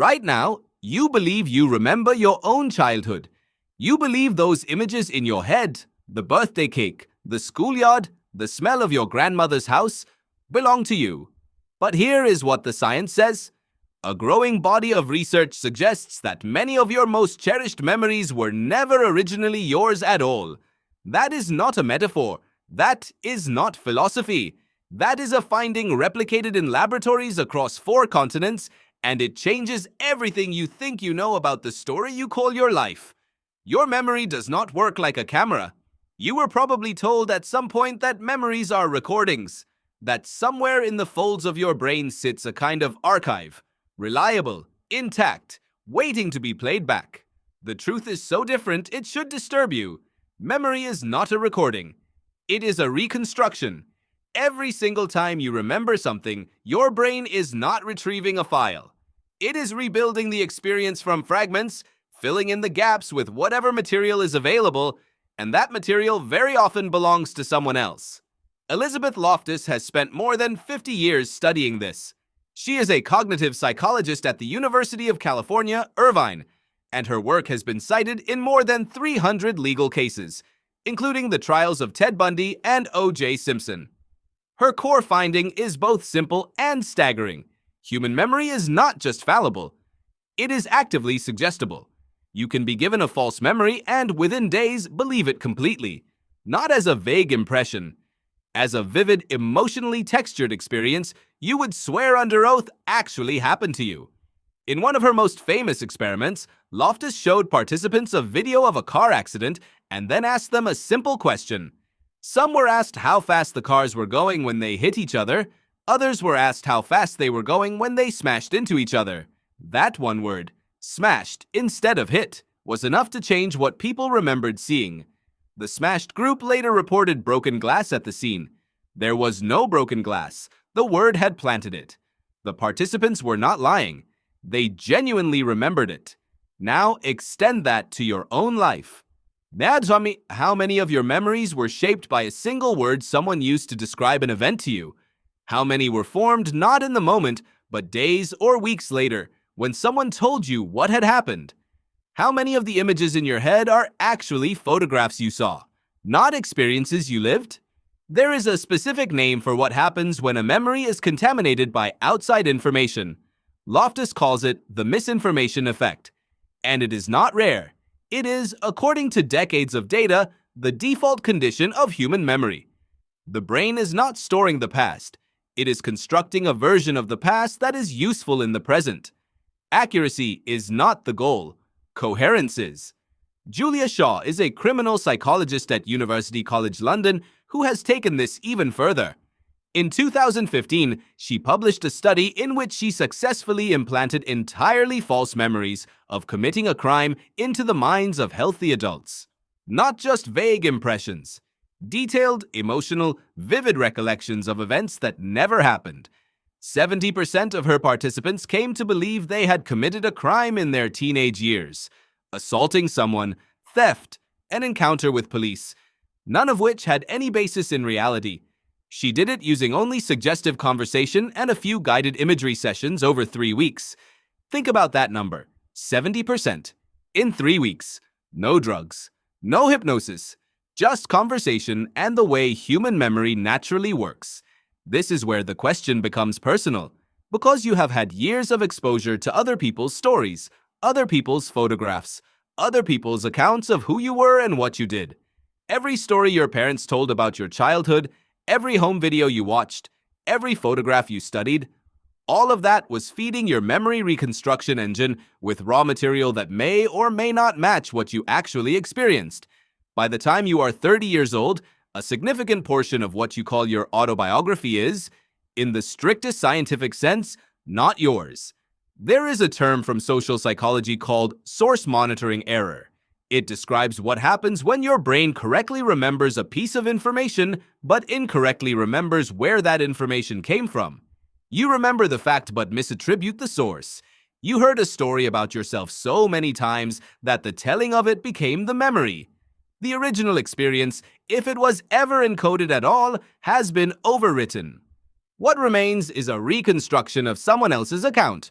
Right now, you believe you remember your own childhood. You believe those images in your head, the birthday cake, the schoolyard, the smell of your grandmother's house, belong to you. But here is what the science says. A growing body of research suggests that many of your most cherished memories were never originally yours at all. That is not a metaphor. That is not philosophy. That is a finding replicated in laboratories across 4 continents, and it changes everything you think you know about the story you call your life. Your memory does not work like a camera. You were probably told at some point that memories are recordings, that somewhere in the folds of your brain sits a kind of archive, reliable, intact, waiting to be played back. The truth is so different it should disturb you. Memory is not a recording. It is a reconstruction. Every single time you remember something, your brain is not retrieving a file. It is rebuilding the experience from fragments, filling in the gaps with whatever material is available, and that material very often belongs to someone else. Elizabeth Loftus has spent more than 50 years studying this. She is a cognitive psychologist at the University of California, Irvine, and her work has been cited in more than 300 legal cases, including the trials of Ted Bundy and O.J. Simpson. Her core finding is both simple and staggering. Human memory is not just fallible. It is actively suggestible. You can be given a false memory and within days believe it completely, not as a vague impression. As a vivid, emotionally textured experience you would swear under oath actually happened to you. In one of her most famous experiments, Loftus showed participants a video of a car accident and then asked them a simple question. Some were asked how fast the cars were going when they hit each other. Others were asked how fast they were going when they smashed into each other. That one word, smashed instead of hit, was enough to change what people remembered seeing. The smashed group later reported broken glass at the scene. There was no broken glass. The word had planted it. The participants were not lying. They genuinely remembered it. Now extend that to your own life. Now tell me how many of your memories were shaped by a single word someone used to describe an event to you. How many were formed not in the moment, but days or weeks later, when someone told you what had happened. How many of the images in your head are actually photographs you saw, not experiences you lived? There is a specific name for what happens when a memory is contaminated by outside information. Loftus calls it the misinformation effect. And it is not rare. It is, according to decades of data, the default condition of human memory. The brain is not storing the past. It is constructing a version of the past that is useful in the present. Accuracy is not the goal. Coherence is. Julia Shaw is a criminal psychologist at University College London who has taken this even further. In 2015, she published a study in which she successfully implanted entirely false memories of committing a crime into the minds of healthy adults. Not just vague impressions. Detailed, emotional, vivid recollections of events that never happened. 70% of her participants came to believe they had committed a crime in their teenage years. Assaulting someone, theft, an encounter with police, none of which had any basis in reality. She did it using only suggestive conversation and a few guided imagery sessions over 3 weeks. Think about that number, 70%. In 3 weeks. No drugs, no hypnosis, just conversation and the way human memory naturally works. This is where the question becomes personal, because you have had years of exposure to other people's stories, other people's photographs, other people's accounts of who you were and what you did. Every story your parents told about your childhood, every home video you watched, every photograph you studied, all of that was feeding your memory reconstruction engine with raw material that may or may not match what you actually experienced. By the time you are 30 years old, a significant portion of what you call your autobiography is, in the strictest scientific sense, not yours. There is a term from social psychology called source monitoring error. It describes what happens when your brain correctly remembers a piece of information but incorrectly remembers where that information came from. You remember the fact but misattribute the source. You heard a story about yourself so many times that the telling of it became the memory. The original experience, if it was ever encoded at all, has been overwritten. What remains is a reconstruction of someone else's account.